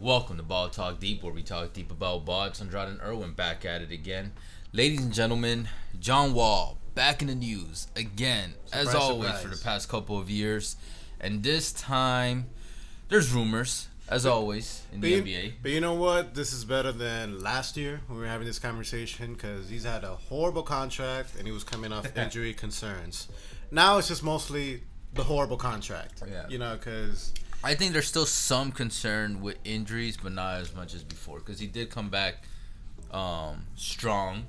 Welcome to Ball Talk Deep, where we talk deep about ball. It's Andrade and Irwin back at it again. Ladies and gentlemen, John Wall back in the news again, surprise, as always, surprise. For the past couple of years. And this time, there's rumors, as always, in the NBA. But you know what? This is better than last year when we were having this conversation because he's had a horrible contract and he was coming off injury concerns. Now it's just mostly the horrible contract. Yeah. You know, because I think there's still some concern with injuries, but not as much as before. Because he did come back strong,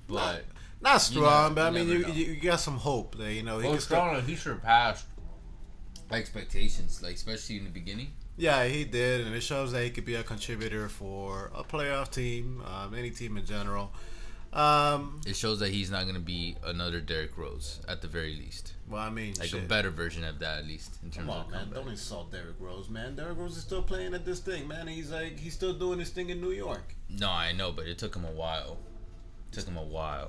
but not strong. But I mean, you got some hope that he strong. He surpassed expectations, like especially in the beginning. Yeah, he did, and it shows that he could be a contributor for a playoff team, any team in general. It shows that he's not going to be another Derrick Rose at the very least. Well, I mean, like a better version of that, at least in terms of man, don't insult Derrick Rose, man. Derrick Rose is still playing at this thing, man. He's still doing his thing in New York. No, I know, but it took him a while. He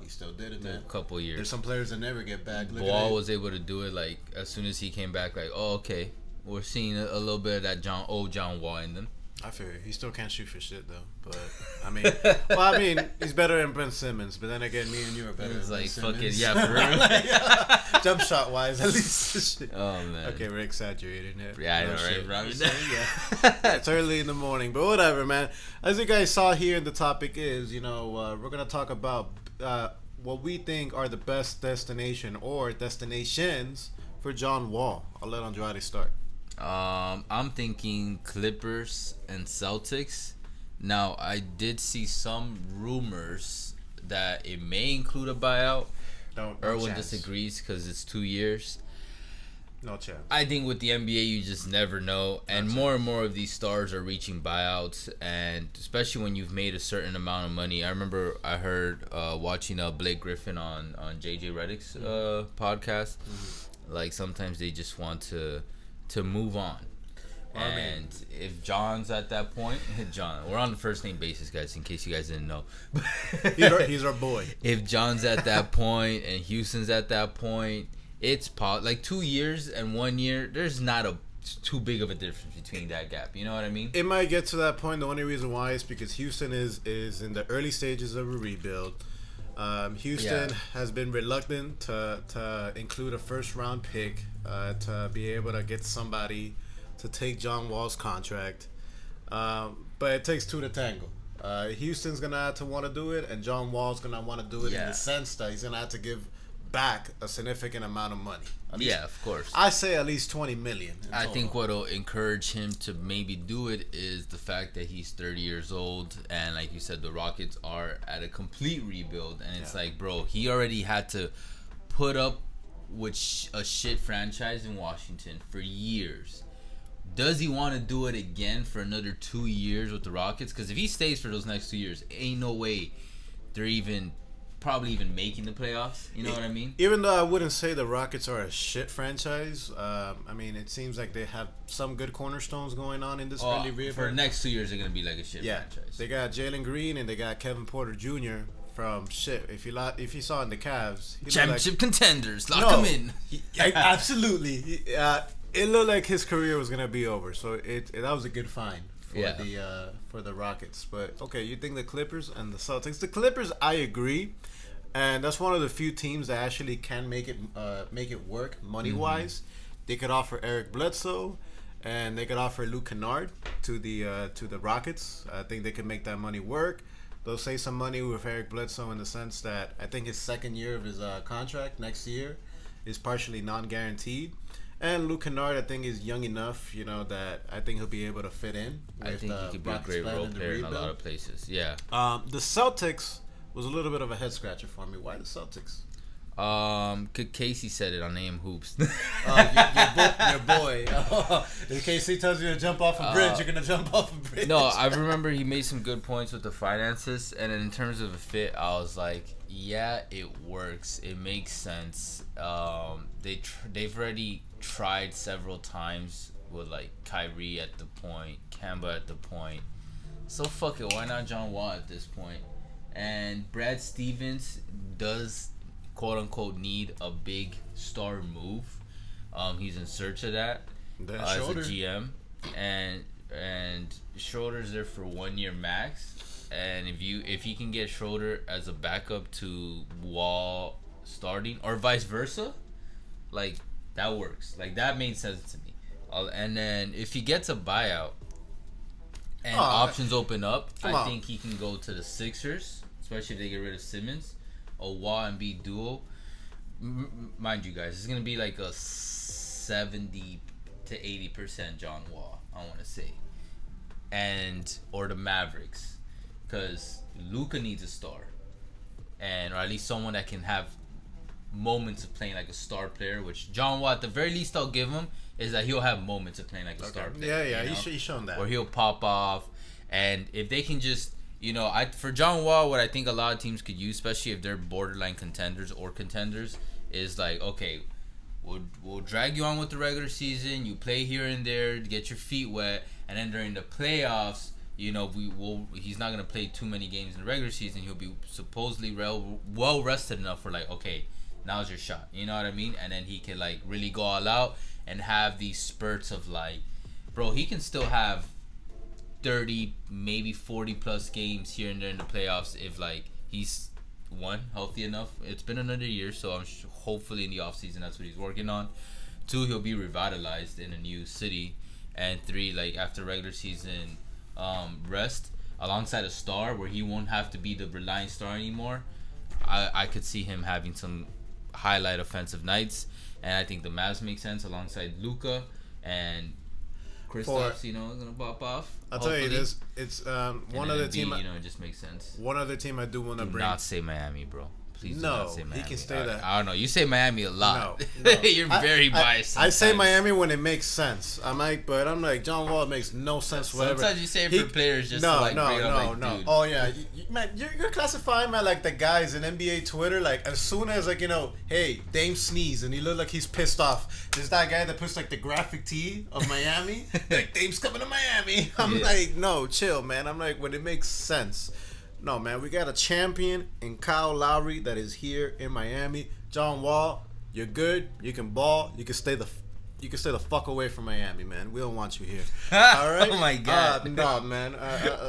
still did it, man. A couple years. There's some players that never get back. Wall was able to do it like as soon as he came back. Like, oh, okay, we're seeing a little bit of that John Wall in them. I feel you. He still can't shoot for shit though. But I mean, he's better than Ben Simmons. But then again, me and you are better. It's like Simmons. Yeah, for real. Jump shot wise, at least. Oh man. Okay, we're exaggerating it. Yeah, I know, right? Yeah. It's early in the morning, but whatever, man. As you guys saw here, the topic is, we're gonna talk about what we think are the best destination or destinations for John Wall. I'll let Andrade start. I'm thinking Clippers and Celtics. Now, I did see some rumors that it may include a buyout. Irwin disagrees because it's 2 years. No chance. I think with the NBA, you just never know. And more of these stars are reaching buyouts. And especially when you've made a certain amount of money. I remember I heard watching Blake Griffin on JJ Redick's podcast. Mm-hmm. Like, sometimes they just want to move on. And if John's at that point, John, we're on the first name basis, guys, in case you guys didn't know. He's our boy. If John's at that point and Houston's at that point, it's like 2 years and 1 year. There's not too big of a difference between that gap. You know what I mean? It might get to that point. The only reason why is because Houston is in the early stages of a rebuild. Houston has been reluctant to include a first round pick to be able to get somebody to take John Wall's contract. But it takes two to tango. Houston's going to have to want to do it, and John Wall's going to want to do it in the sense that he's going to have to give back a significant amount of money. Of course. I say at least $20 million. I think what'll encourage him to maybe do it is the fact that he's 30 years old, and like you said, the Rockets are at a complete rebuild, and it's like, bro, he already had to put up with a shit franchise in Washington for years. Does he want to do it again for another 2 years with the Rockets? Because if he stays for those next 2 years, ain't no way they're probably even making the playoffs. You know what I mean? Even though I wouldn't say the Rockets are a shit franchise, it seems like they have some good cornerstones going on in this early rebuild. For the next 2 years, they're going to be like a shit franchise. They got Jalen Green and they got Kevin Porter Jr. from shit. If you saw in the Cavs, championship contenders, lock them in. Absolutely. It looked like his career was gonna be over, so that was a good find for the Rockets. But okay, you think the Clippers and the Celtics? The Clippers, I agree, and that's one of the few teams that actually can make it work money wise. Mm-hmm. They could offer Eric Bledsoe, and they could offer Luke Kennard to the Rockets. I think they can make that money work. They'll save some money with Eric Bledsoe in the sense that I think his second year of his contract next year is partially non-guaranteed. And Luke Kennard, I think, is young enough, that I think he'll be able to fit in. I think he could be a great role player in a lot of places. Yeah. The Celtics was a little bit of a head scratcher for me. Why the Celtics? Casey said it on AM Hoops. Your boy. If Casey tells you to jump off a bridge, you're gonna jump off a bridge. No, I remember he made some good points with the finances, and in terms of a fit, I was like, yeah, it works. It makes sense. They've already tried several times with like Kyrie at the point, Kemba at the point. So fuck it, why not John Wall at this point? And Brad Stevens does quote unquote need a big star move. He's in search of that as a GM, and and Schroeder's there for 1 year max. And if he can get Schroeder as a backup to Wall starting or vice versa, like that works. Like that made sense to me. And then if he gets a buyout and options open up, I think he can go to the Sixers, especially if they get rid of Simmons. A Wall and B duo. Mind you guys, it's gonna be like a 70 to 80% John Wall, I want to say, or the Mavericks, because Luka needs a star, or at least someone that can have moments of playing like a star player. Which John Wall, at the very least, I'll give him is that he'll have moments of playing like a star player. Yeah, he's shown that. Or he'll pop off, and if they can just. For John Wall, what I think a lot of teams could use, especially if they're borderline contenders or contenders, is like, okay, we'll drag you on with the regular season. You play here and there to get your feet wet, and then during the playoffs, he's not gonna play too many games in the regular season. He'll be supposedly well rested enough for like, okay, now's your shot. You know what I mean? And then he can like really go all out and have these spurts of like, bro, he can still have 30, maybe 40 plus games here and there in the playoffs if like he's healthy enough. It's been another year, so I'm hopefully in the offseason that's what he's working on. 2, he'll be revitalized in a new city, and 3, like after regular season rest alongside a star where he won't have to be the reliant star anymore. I could see him having some highlight offensive nights, and I think the Mavs make sense alongside Luka and Kristaps, gonna pop off. I'll tell you this: it's one other team. It just makes sense. One other team I do want to bring. Do not say Miami, bro. Please do not say Miami. He can stay there. I don't know. You say Miami a lot. No. You're very biased. I say Miami when it makes sense. I'm like John Wall makes no sense whatever. Sometimes you say it for players just to like bring up like, dude. Oh yeah, man, you're classifying man like the guys in NBA Twitter. Like as soon as hey, Dame sneeze and he look like he's pissed off. There's that guy that puts like the graphic tee of Miami. Like Dame's coming to Miami. I'm like, no, chill, man. I'm like when it makes sense. No, man, we got a champion in Kyle Lowry that is here in Miami. John Wall, you're good. You can ball. You can stay the fuck away from Miami, man. We don't want you here. All right. Oh my God. No, man.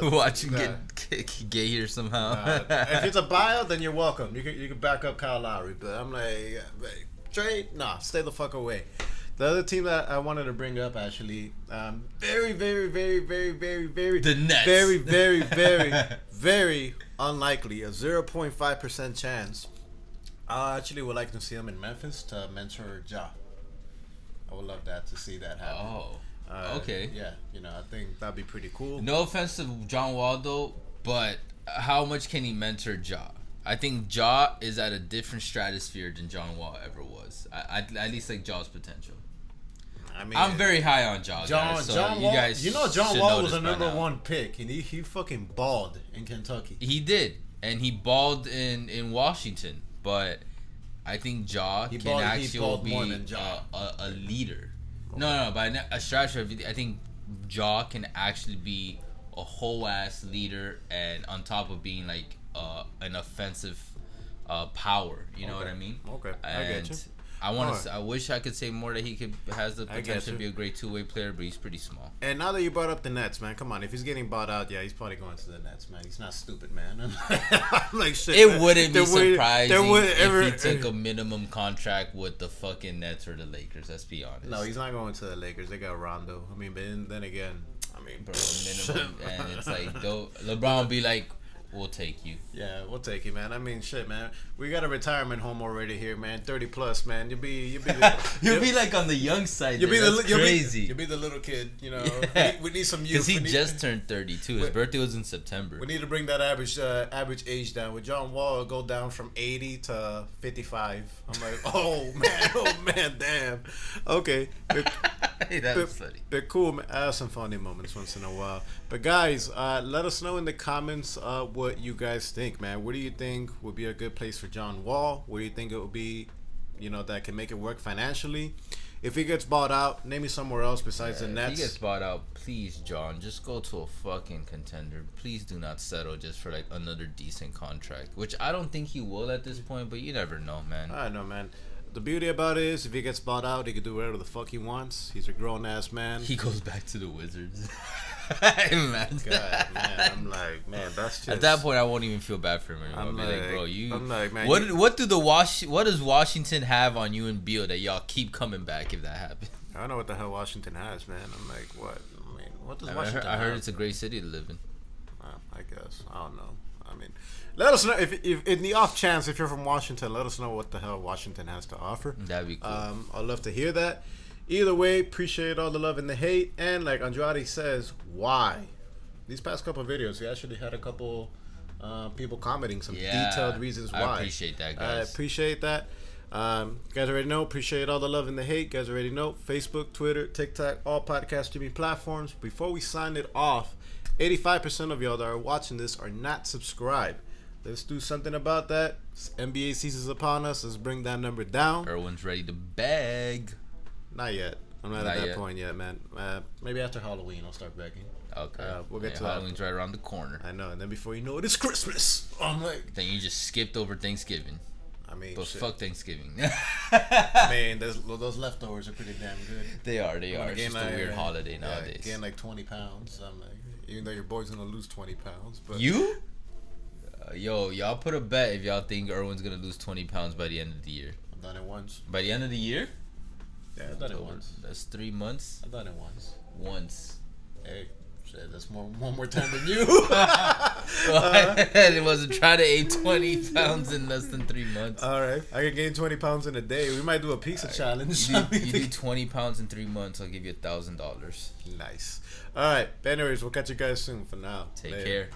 Watch you get here somehow. If it's a buyout, then you're welcome. You can back up Kyle Lowry, but I'm like, trade? Nah, stay the fuck away. The other team that I wanted to bring up, actually, very, very, very, very, very, very, the Nets. Very, very, very, very unlikely, a 0.5% chance. I actually would like to see him in Memphis to mentor Ja. I would love that to see that happen. Oh, okay. Yeah, I think that'd be pretty cool. No offense to John Wall, though, but how much can he mentor Ja? I think Ja is at a different stratosphere than John Wall ever was. At least like Ja's potential. I mean, I'm very high on Ja. Guys, so John you Wall, guys John Wall was a number 1 pick, and he fucking balled in Kentucky. He did, and he balled in Washington. But I think Ja can actually be a leader. Okay. No, but a stratosphere. I think Ja can actually be a whole ass leader, and on top of being like an offensive power. You know what I mean? Okay, and I get you. I wish I could say more that he has the potential to be a great 2-way player, but he's pretty small. And now that you brought up the Nets, man, come on. If he's getting bought out, yeah, he's probably going to the Nets, man. He's not stupid, man. I'm like, shit. It man. wouldn't be surprising if he took a minimum contract with the fucking Nets or the Lakers. Let's be honest. No, he's not going to the Lakers. They got Rondo. I mean, but then again, bro, minimum, and it's like, LeBron will be like, we'll take you. Yeah, we'll take you, man. I mean, shit, man. We got a retirement home already here, man. 30 plus, man. You'll be like on the young side. You'll be crazy. You'll be the little kid. We need some youth. Because he just turned 32. His birthday was in September. We need to bring that average age down. With John Wall, it'll go down from 80 to 55. I'm like, oh man, damn. Okay. Hey, that was funny. They're cool, man. I have some funny moments once in a while. But guys, let us know in the comments what you guys think, man. What do you think would be a good place for John Wall? What do you think it would be, that can make it work financially? If he gets bought out, name me somewhere else besides the Nets. If he gets bought out, please, John, just go to a fucking contender. Please do not settle just for like another decent contract, which I don't think he will at this point, but you never know, man. I know, man. the beauty about it is, if he gets bought out, he can do whatever the fuck he wants. He's a grown ass man. He goes back to the Wizards. Man. God, man, I'm like, man, that's just. At that point, I won't even feel bad for him anymore. I'm like, bro, you. I'm like, man. What does Washington have on you and Beal that y'all keep coming back if that happens? I don't know what the hell Washington has, man. I'm like, what? I mean, what does Washington have? I heard it's a great city to live in. I guess. I don't know. I mean, let us know if in the off chance if you're from Washington, let us know what the hell Washington has to offer. That'd be cool. I'd love to hear that. Either way, appreciate all the love and the hate. And like Andrade says, why? These past couple of videos, we actually had a couple people commenting some detailed reasons why. I appreciate that, guys. I appreciate that. You guys already know. Appreciate all the love and the hate. You guys already know. Facebook, Twitter, TikTok, all podcast streaming platforms. Before we sign it off, 85% of y'all that are watching this are not subscribed. Let's do something about that. NBA season's upon us. Let's bring that number down. Erwin's ready to bag. Not yet. I'm not at that point yet, man. Maybe after Halloween, I'll start begging. Okay. We'll get to Halloween's right around the corner. I know. And then before you know it, it's Christmas. I'm like. Then you just skipped over Thanksgiving. I mean, but fuck Thanksgiving. I mean, those leftovers are pretty damn good. They are. It's just a weird holiday nowadays. Gain like 20 pounds. I'm like, even though your boy's gonna lose 20 pounds, but you. Y'all put a bet if y'all think Erwin's gonna lose 20 pounds by the end of the year. I've done it once. By the end of the year? Yeah, I've done it once. That's 3 months. I've done it once. Once. Hey, shit, that's one more time than you. It wasn't trying to aim 20 pounds in less than 3 months. All right, I can gain 20 pounds in a day. We might do a pizza challenge. You do 20 pounds in 3 months, I'll give you $1,000. Nice. All right, anyways, we'll catch you guys soon. For now, take care.